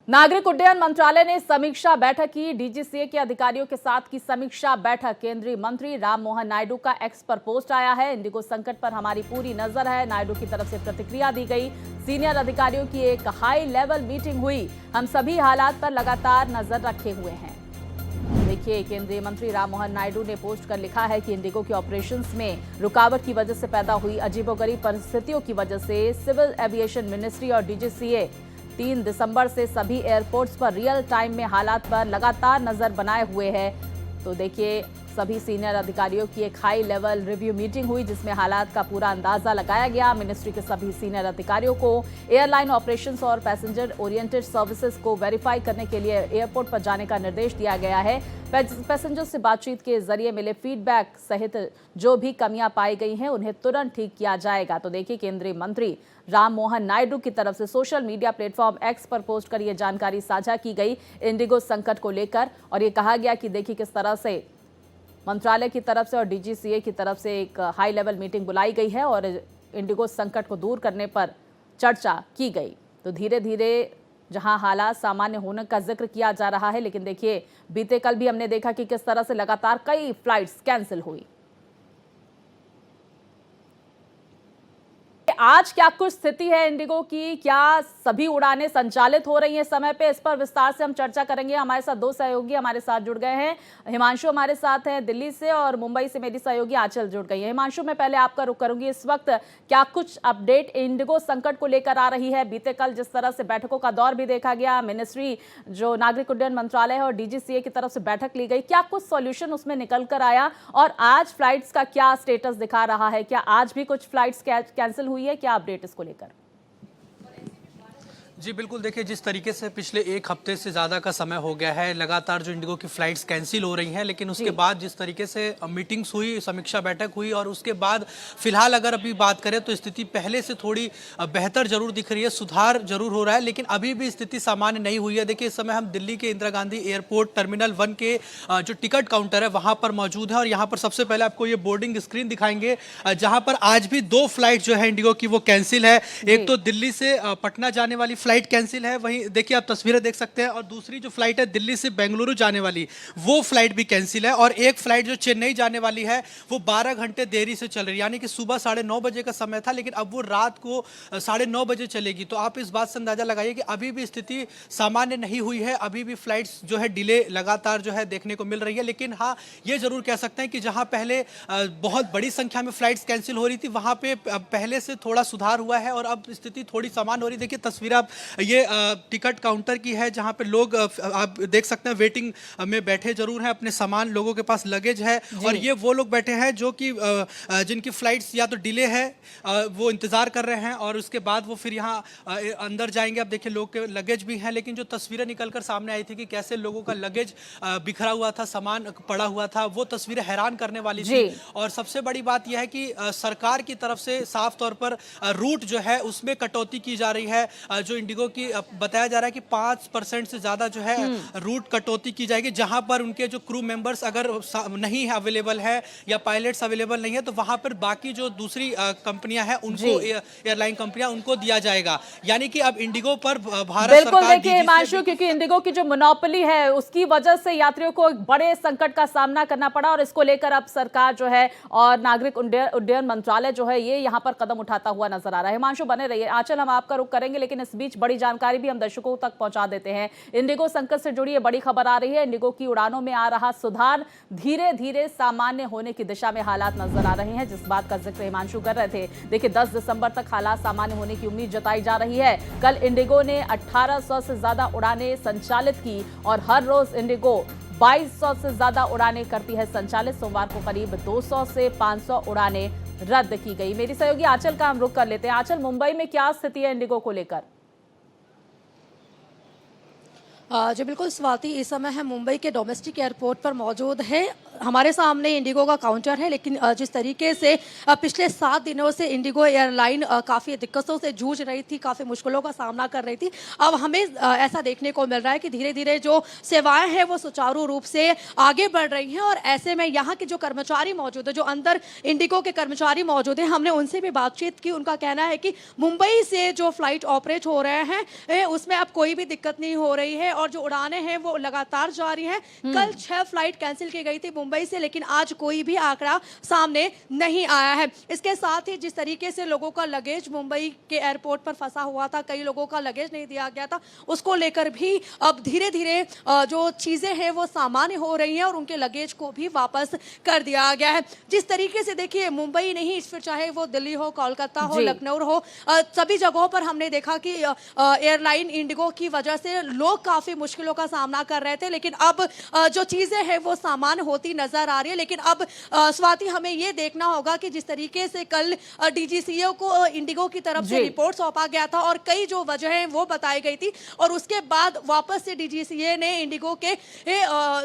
नागरिक उड्डयन मंत्रालय ने समीक्षा बैठक की। डीजीसीए के अधिकारियों के साथ की समीक्षा बैठक। केंद्रीय मंत्री राम मोहन नायडू का एक्स पर पोस्ट आया है। इंडिगो संकट पर हमारी पूरी नजर है, नायडू की तरफ से प्रतिक्रिया दी गई। सीनियर अधिकारियों की एक हाई लेवल मीटिंग हुई। हम सभी हालात पर लगातार नजर रखे हुए हैं। देखिए, केंद्रीय मंत्री राम मोहन नायडू ने पोस्ट कर लिखा है कि इंडिगो के ऑपरेशंस में रुकावट की वजह से पैदा हुई अजीबोगरीब परिस्थितियों की वजह से सिविल एविएशन मिनिस्ट्री और डीजीसीए 3 दिसंबर से सभी एयरपोर्ट्स पर रियल टाइम में हालात पर लगातार नजर बनाए हुए है। तो देखिए, सभी सीनियर अधिकारियों की एक हाई लेवल रिव्यू मीटिंग हुई जिसमें हालात का पूरा अंदाजा लगाया गया। मिनिस्ट्री के सभी सीनियर अधिकारियों को एयरलाइन ऑपरेशंस और पैसेंजर ओरिएंटेड सर्विसेज को वेरीफाई करने के लिए एयरपोर्ट पर जाने का निर्देश दिया गया है। पैसेंजर से बातचीत के जरिए मिले फीडबैक सहित जो भी कमियां पाई गई हैं उन्हें तुरंत ठीक किया जाएगा। तो देखिए, केंद्रीय मंत्री राम मोहन नायडू की तरफ से सोशल मीडिया प्लेटफॉर्म एक्स पर पोस्ट कर यह जानकारी साझा की गई इंडिगो संकट को लेकर। और ये कहा गया कि देखिए किस तरह से मंत्रालय की तरफ से और डीजीसीए की तरफ से एक हाई लेवल मीटिंग बुलाई गई है और इंडिगो संकट को दूर करने पर चर्चा की गई। तो धीरे धीरे जहां हालात सामान्य होने का जिक्र किया जा रहा है, लेकिन देखिए बीते कल भी हमने देखा कि किस तरह से लगातार कई फ्लाइट्स कैंसिल हुई। आज क्या कुछ स्थिति है इंडिगो की, क्या सभी उड़ानें संचालित हो रही हैं समय पे, इस पर विस्तार से हम चर्चा करेंगे। हमारे साथ 2 सहयोगी हमारे साथ जुड़ गए हैं। हिमांशु हमारे साथ हैं दिल्ली से और मुंबई से मेरी सहयोगी आंचल जुड़ गई है। हिमांशु, मैं पहले आपका रुख करूंगी। इस वक्त क्या कुछ अपडेट इंडिगो संकट को लेकर आ रही है? बीते कल जिस तरह से बैठकों का दौर भी देखा गया, मिनिस्ट्री जो नागरिक उड्डयन मंत्रालय है और डीजीसीए की तरफ से बैठक ली गई, क्या कुछ सॉल्यूशन उसमें निकल कर आया? और आज फ्लाइट्स का क्या स्टेटस दिखा रहा है? क्या आज भी कुछ फ्लाइट्स कैंसिल हुई है? क्या अपडेट इसको लेकर? जी बिल्कुल, देखिए जिस तरीके से पिछले 1 हफ्ते से ज़्यादा का समय हो गया है लगातार जो इंडिगो की फ़्लाइट्स कैंसिल हो रही हैं, लेकिन उसके बाद जिस तरीके से मीटिंग्स हुई, समीक्षा बैठक हुई और उसके बाद फिलहाल अगर अभी बात करें तो स्थिति पहले से थोड़ी बेहतर जरूर दिख रही है, सुधार जरूर हो रहा है, लेकिन अभी भी स्थिति सामान्य नहीं हुई है। देखिए, इस समय हम दिल्ली के इंदिरा गांधी एयरपोर्ट टर्मिनल 1 के जो टिकट काउंटर है वहाँ पर मौजूद है और यहाँ पर सबसे पहले आपको ये बोर्डिंग स्क्रीन दिखाएंगे जहाँ पर आज भी 2 फ्लाइट जो है इंडिगो की वो कैंसिल है। एक तो दिल्ली से पटना जाने वाली फ्लाइट कैंसिल है, वहीं देखिए आप तस्वीरें देख सकते हैं, और दूसरी जो फ्लाइट है दिल्ली से बेंगलुरु जाने वाली वो फ्लाइट भी कैंसिल है। और एक फ्लाइट जो चेन्नई जाने वाली है वो 12 घंटे देरी से चल रही है, यानी कि सुबह 9:30 बजे का समय था लेकिन अब वो रात को 9:30 बजे चलेगी। तो आप इस बात से अंदाजा लगाइए कि अभी भी स्थिति सामान्य नहीं हुई है, अभी भी फ्लाइट्स जो है डिले लगातार जो है देखने को मिल रही है। लेकिन हाँ, ये जरूर कह सकते हैं कि जहां पहले बहुत बड़ी संख्या में फ्लाइट्स कैंसिल हो रही थी वहां पे पहले से थोड़ा सुधार हुआ है और अब स्थिति थोड़ी सामान्य हो रही है। देखिए तस्वीर आप ये टिकट काउंटर की है जहां पे लोग आप देख सकते हैं वेटिंग में बैठे जरूर हैं, अपने सामान, लोगों के पास लगेज है और ये वो लोग बैठे हैं जो कि जिनकी फ्लाइट्स या तो डिले है, वो इंतजार कर रहे हैं और उसके बाद वो फिर यहाँ अंदर जाएंगे। अब देखिए लोग के लगेज भी हैं, लेकिन जो तस्वीरें निकलकर सामने आई थी कि कैसे लोगों का लगेज बिखरा हुआ था, सामान पड़ा हुआ था, वो तस्वीरें हैरान करने वाली थी। और सबसे बड़ी बात यह है कि सरकार की तरफ से साफ तौर पर रूट जो है उसमें कटौती की जा रही है। जो इंडिगो की बताया जा रहा है कि 5% से ज्यादा जो है रूट कटौती की जाएगी, जहां पर उनके जो क्रू मेंबर्स अगर नहीं है अवेलेबल है या पायलट्स अवेलेबल नहीं है तो वहां पर बाकी जो दूसरी कंपनियां हैं उनको, एयरलाइन कंपनियां, उनको दिया जाएगा। यानी कि अब इंडिगो पर भारत बिल्कुल सरकार, देखिए हिमांशु, क्योंकि इंडिगो की जो मोनोपोली है उसकी वजह से यात्रियों को एक बड़े संकट का सामना करना पड़ा और इसको लेकर अब सरकार जो है और नागरिक उड्डयन मंत्रालय जो है ये यहाँ पर कदम उठाता हुआ नजर आ रहा है। हिमांशु बने रहिए। आंचल, हम आपका रुख करेंगे, लेकिन इस बीच बड़ी जानकारी भी हम दर्शकों तक पहुंचा देते हैं। इंडिगो संकट से जुड़ी ये बड़ी खबर आ रही है। इंडिगो की उड़ानों में आ रहा सुधार, धीरे धीरे सामान्य होने की दिशा में हालात नजर आ रहे हैं, जिस बात का जिक्र हिमांशु कर रहे थे। देखिए 10 दिसंबर तक हालात सामान्य होने की उम्मीद जताई जा रही है। कल इंडिगो ने 1800 से ज्यादा उड़ानें संचालित की और हर रोज इंडिगो 2200 से ज्यादा उड़ानें करती है संचालित। सोमवार को करीब 200 से 500 उड़ानें रद्द की गई। मेरी सहयोगी आंचल का हम रुख कर लेते हैं। आंचल, मुंबई में क्या स्थिति है इंडिगो को लेकर? जी बिल्कुल स्वाति, इस समय है मुंबई के डोमेस्टिक एयरपोर्ट पर मौजूद है। हमारे सामने इंडिगो का काउंटर है, लेकिन जिस तरीके से पिछले 7 दिनों से इंडिगो एयरलाइन काफ़ी दिक्कतों से जूझ रही थी, काफ़ी मुश्किलों का सामना कर रही थी, अब हमें ऐसा देखने को मिल रहा है कि धीरे धीरे जो सेवाएं हैं वो सुचारू रूप से आगे बढ़ रही हैं। और ऐसे में यहाँ के जो कर्मचारी मौजूद है, जो अंदर इंडिगो के कर्मचारी मौजूद हैं, हमने उनसे भी बातचीत की। उनका कहना है कि मुंबई से जो फ्लाइट ऑपरेट हो रहे हैं उसमें अब कोई भी दिक्कत नहीं हो रही है और जो उड़ानें हैं वो लगातार जारी हैं। कल 6 फ्लाइट कैंसिल की गई थी मुंबई से, लेकिन आज कोई भी आंकड़ा सामने नहीं आया है। इसके साथ ही जिस तरीके से लोगों का लगेज मुंबई के एयरपोर्ट पर फंसा हुआ था, कई लोगों का लगेज नहीं दिया गया था, उसको लेकर भी अब धीरे धीरे जो चीजें हैं वो सामान्य हो रही हैं और उनके लगेज को भी वापस कर दिया गया है। जिस तरीके से देखिए, मुंबई नहीं, फिर चाहे वो दिल्ली हो, कोलकाता हो, लखनऊ हो, सभी जगहों पर हमने देखा कि एयरलाइन इंडिगो की वजह से लोग काफी मुश्किलों का सामना कर रहे थे, लेकिन अब जो चीजें हैं वो सामान्य होती नजर आ रही है। लेकिन अब स्वाति, हमें ये देखना होगा कि जिस तरीके से कल डीजीसीए को इंडिगो की तरफ से रिपोर्ट सौंपा गया था और कई जो वजह हैं वो बताई गई थी, और उसके बाद वापस से डीजीसीए ने इंडिगो के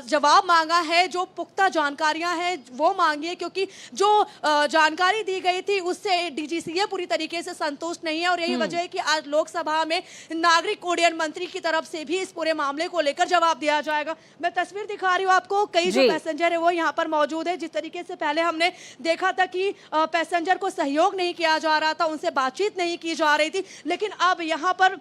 जवाब मांगा है, जो पुख्ता जानकारियां हैं वो मांगी है, क्योंकि जो जानकारी दी गई थी उससे डीजीसीए पूरी तरीके से संतुष्ट नहीं है। और यही वजह है कि आज लोकसभा में नागरिक उड्डयन मंत्री की तरफ से भी इस पूरे मामले को लेकर जवाब दिया जाएगा। मैं तस्वीर दिखा रही हूँ आपको, कई जो पैसेंजर है वो यहाँ पर मौजूद है। जिस तरीके से पहले हमने देखा था कि पैसेंजर को सहयोग नहीं किया जा रहा था, उनसे बातचीत नहीं की जा रही थी, लेकिन अब यहाँ पर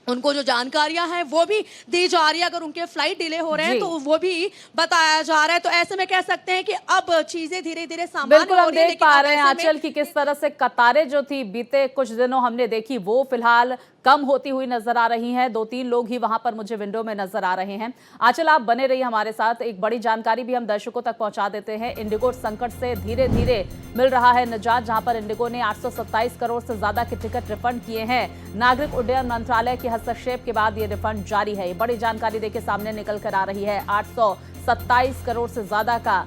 उनको जो जानकारियां हैं वो भी दी जा रही है। अगर उनके फ्लाइट डिले हो रहे हैं तो वो भी बताया जा रहा है। तो ऐसे में कह सकते हैं कि अब चीजें धीरे धीरे सामान्य हो रही है। देख पा रहे हैं आंचल की किस तरह से कतारें जो थी बीते कुछ दिनों हमने देखी, वो फिलहाल कम होती हुई नजर आ रही हैं। 2-3 लोग ही वहां पर मुझे विंडो में नजर आ रहे हैं। आंचल, आप बने रहिए हमारे साथ, एक बड़ी जानकारी भी हम दर्शकों तक पहुंचा देते हैं। इंडिगो संकट से धीरे धीरे मिल रहा है निजात, जहां पर इंडिगो ने 827 करोड़ से ज्यादा के टिकट रिफंड किए हैं। नागरिक उड्डयन मंत्रालय के हस्तक्षेप के बाद ये रिफंड जारी है। बड़ी जानकारी देखिए सामने निकल कर आ रही है। 827 करोड़ से ज्यादा का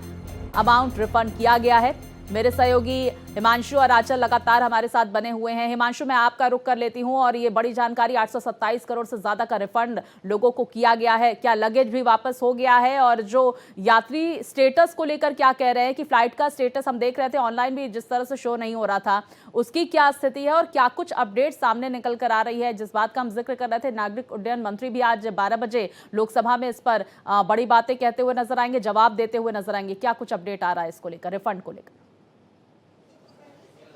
अमाउंट रिफंड किया गया है। मेरे सहयोगी हिमांशु और आंचल लगातार हमारे साथ बने हुए हैं। हिमांशु, मैं आपका रुख कर लेती हूं, और ये बड़ी जानकारी 827 करोड़ से ज्यादा का रिफंड लोगों को किया गया है। क्या लगेज भी वापस हो गया है? और जो यात्री स्टेटस को लेकर क्या कह रहे हैं कि फ्लाइट का स्टेटस हम देख रहे थे ऑनलाइन भी जिस तरह से शो नहीं हो रहा था, उसकी क्या स्थिति है और क्या कुछ अपडेट सामने निकल कर आ रही है? जिस बात का हम जिक्र कर रहे थे, नागरिक उड्डयन मंत्री भी आज 12 बजे लोकसभा में इस पर बड़ी बातें कहते हुए नजर आएंगे, जवाब देते हुए नजर आएंगे। क्या कुछ अपडेट आ रहा है इसको लेकर, रिफंड को लेकर?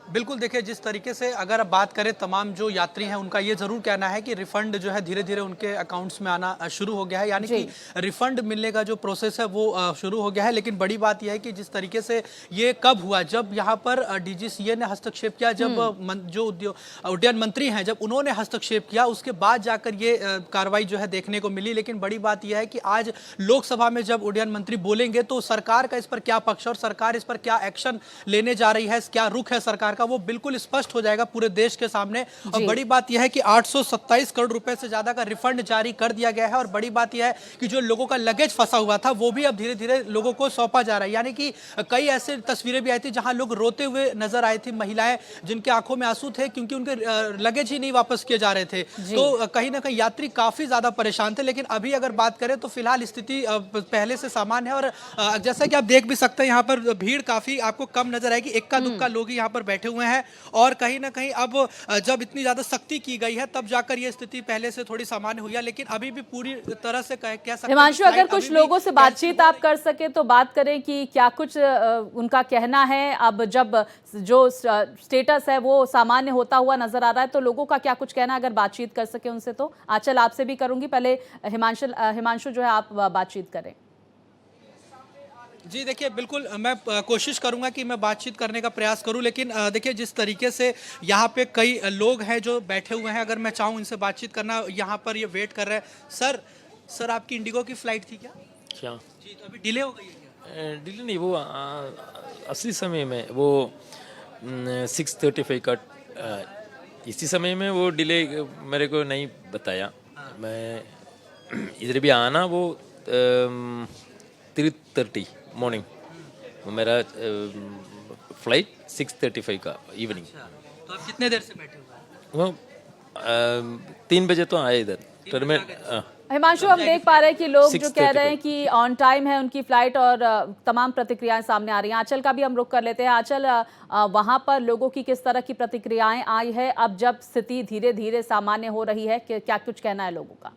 बिल्कुल, देखिए जिस तरीके से अगर अब बात करें, तमाम जो यात्री हैं उनका ये जरूर कहना है कि रिफंड जो है धीरे धीरे उनके अकाउंट्स में आना शुरू हो गया है, यानी कि रिफंड मिलने का जो प्रोसेस है वो शुरू हो गया है। लेकिन बड़ी बात यह है कि जिस तरीके से ये कब हुआ, जब यहाँ पर डीजीसीए ने हस्तक्षेप किया, जब जो उड्डयन मंत्री हैं जब उन्होंने हस्तक्षेप किया, उसके बाद जाकर ये कार्रवाई जो है देखने को मिली। लेकिन बड़ी बात यह है कि आज लोकसभा में जब उड्डयन मंत्री बोलेंगे तो सरकार का इस पर क्या पक्ष और सरकार इस पर क्या एक्शन लेने जा रही है, क्या रुख है सरकार का, वो बिल्कुल स्पष्ट हो जाएगा पूरे देश के सामने। और बड़ी बात यह है कि 827 करोड़ रुपए से ज्यादा का रिफंड जारी कर दिया गया है। और बड़ी बात यह है कि जो लोगों का लगेज फंसा हुआ था वो भी अब धीरे धीरे लोगों को सौंपा जा रहा है। यानी कि कई ऐसे तस्वीरें भी आई थी जहां लोग रोते हुए नजर आए थे, महिलाएं जिनके आंखों में आंसू थे क्योंकि उनके लगेज ही नहीं वापस किए जा रहे थे। तो कहीं ना कहीं यात्री काफी ज्यादा परेशान थे। लेकिन अभी अगर बात करें तो फिलहाल स्थिति पहले से सामान्य है। और जैसा कि आप देख भी सकते हैं, यहाँ पर भीड़ काफी आपको कम नजर आएगी, इक्का दुक्का लोग यहाँ पर बैठे हुए हैं। और कहीं ना कहीं अब जब इतनी ज्यादा सख्ती की गई है तब जाकर ये स्थिति पहले से थोड़ी सामान्य हुई है। लेकिन अभी भी पूरी तरह से कह सकते हैं। हिमांशु, अगर कुछ लोगों से बातचीत आप कर सके तो बात करें कि क्या कुछ उनका कहना है। अब जब जो स्टेटस है वो सामान्य होता हुआ नजर आ रहा है तो लोगों का क्या कुछ कहना है, अगर बातचीत कर सके उनसे तो। आंचल, आपसे भी करूंगी, पहले हिमांशु जो है आप बातचीत करें। जी देखिए, बिल्कुल मैं कोशिश करूंगा कि मैं बातचीत करने का प्रयास करूं। लेकिन देखिए जिस तरीके से यहाँ पे कई लोग हैं जो बैठे हुए हैं, अगर मैं चाहूँ इनसे बातचीत करना, यहाँ पर ये वेट कर रहे हैं। सर आपकी इंडिगो की फ्लाइट थी क्या? क्या जी, तो अभी डिले हो गई है क्या? डिले नहीं, वो असली समय में वो 6:35 का इसी समय में वो डिले मेरे को नहीं बताया। मैं इधर भी आना वो 3:30 मॉर्निंग, मेरा फ्लाइट 6:35 का इवनिंग। तो आप कितने देर से बैठे हुए हैं? वो 3 बजे तो आए इधर। टर्मिनल हिमांशु, हम देख पा रहे हैं कि लोग जो 6:30 कह रहे हैं कि ऑन टाइम है उनकी फ्लाइट और तमाम प्रतिक्रियाएं सामने आ रही हैं। आंचल का भी हम रुख कर लेते हैं। आंचल, वहां पर लोगों की किस तरह की प्रतिक्रियाएं आई है अब जब स्थिति धीरे धीरे सामान्य हो रही है, क्या कुछ कहना है लोगों का?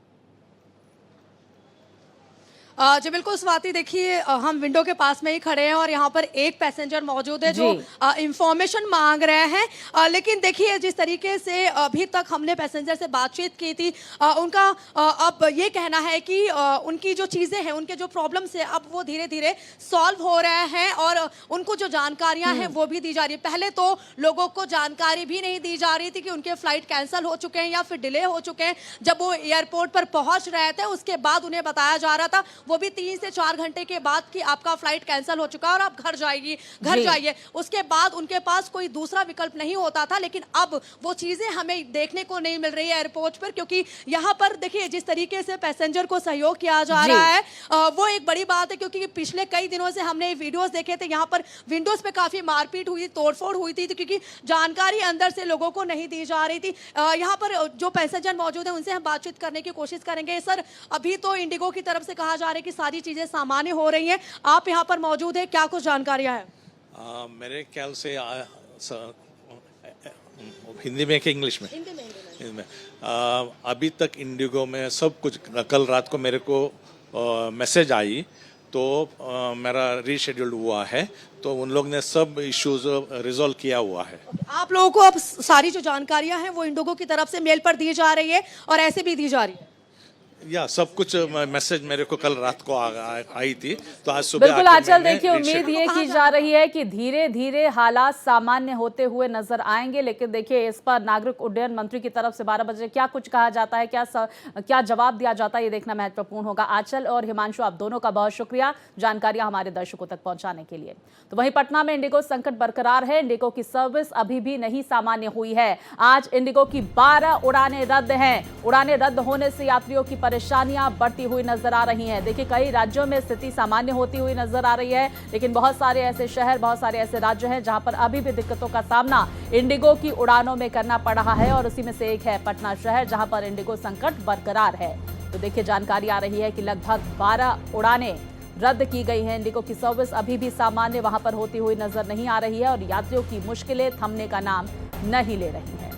जी बिल्कुल स्वाति, देखिए हम विंडो के पास में ही खड़े हैं और यहाँ पर एक पैसेंजर मौजूद है जो इंफॉर्मेशन मांग रहे हैं। लेकिन देखिए जिस तरीके से अभी तक हमने पैसेंजर से बातचीत की थी, उनका अब ये कहना है कि उनकी जो चीज़ें हैं, उनके जो प्रॉब्लम्स हैं, अब वो धीरे धीरे सॉल्व हो रहे हैं और उनको जो जानकारियाँ हैं वो भी दी जा रही है। पहले तो लोगों को जानकारी भी नहीं दी जा रही थी कि उनके फ्लाइट कैंसिल हो चुके हैं या फिर डिले हो चुके हैं। जब वो एयरपोर्ट पर पहुँच रहे थे उसके बाद उन्हें बताया जा रहा था, वो भी 3 से 4 घंटे के बाद कि आपका फ्लाइट कैंसिल हो चुका है और आप घर जाइए। उसके बाद उनके पास कोई दूसरा विकल्प नहीं होता था। लेकिन अब वो चीजें हमें देखने को नहीं मिल रही है एयरपोर्ट पर, क्योंकि यहाँ पर देखिए जिस तरीके से पैसेंजर को सहयोग किया जा रहा है वो एक बड़ी बात है। क्योंकि पिछले कई दिनों से हमने वीडियोस देखे थे, यहाँ पर विंडोज पे काफी मारपीट हुई, तोड़फोड़ हुई थी, क्योंकि जानकारी अंदर से लोगों को नहीं दी जा रही थी। यहाँ पर जो पैसेंजर मौजूद है उनसे हम बातचीत करने की कोशिश करेंगे। सर, अभी तो इंडिगो की तरफ से कहा जा रहा है कि सारी चीजें सामान्य हो रही हैं, आप यहाँ पर मौजूद हैं, क्या कुछ जानकारियां हैं? मेरे ख्याल से हिंदी में कि इंग्लिश में? हिंदी में। अभी तक इंडिगो में सब कुछ, कल रात को मेरे को मैसेज आई तो मेरा रीशेड्यूल्ड हुआ है, तो उन लोग ने सब इश्यूज रिजॉल्व किया हुआ है। आप लोगों को अब सारी जो जानकारियां हैं वो इंडिगो की तरफ से मेल पर दी जा रही है और ऐसे भी दी जा रही है? या सब कुछ मैसेज मेरे को कल रात को आई थी, तो आज सुबह बिल्कुल आंचल, देखिए उम्मीद ये की जा रही है कि धीरे धीरे हालात सामान्य होते हुए नजर आएंगे। लेकिन देखिए इस पर नागरिक उड्डयन मंत्री की तरफ से 12 बजे क्या कुछ कहा जाता है, क्या जवाब दिया जाता है, ये देखना महत्वपूर्ण होगा। आंचल और हिमांशु, आप दोनों का बहुत शुक्रिया जानकारियां हमारे दर्शकों तक पहुंचाने के लिए। तो वहीं पटना में इंडिगो संकट बरकरार है। इंडिगो की सर्विस अभी भी नहीं सामान्य हुई है। आज इंडिगो की 12 उड़ानें रद्द हैं। उड़ानें रद्द होने से यात्रियों की परेशानियां बढ़ती हुई नजर आ रही हैं। देखिए कई राज्यों में स्थिति सामान्य होती हुई नजर आ रही है, लेकिन बहुत सारे ऐसे शहर, बहुत सारे ऐसे राज्य हैं जहां पर अभी भी दिक्कतों का सामना इंडिगो की उड़ानों में करना पड़ रहा है और उसी में से एक है पटना शहर, जहां पर इंडिगो संकट बरकरार है। तो देखिए जानकारी आ रही है कि लगभग 12 उड़ानें रद्द की गई हैं। इंडिगो की सर्विस अभी भी सामान्य वहां पर होती हुई नजर नहीं आ रही है और यात्रियों की मुश्किलें थमने का नाम नहीं ले रही है।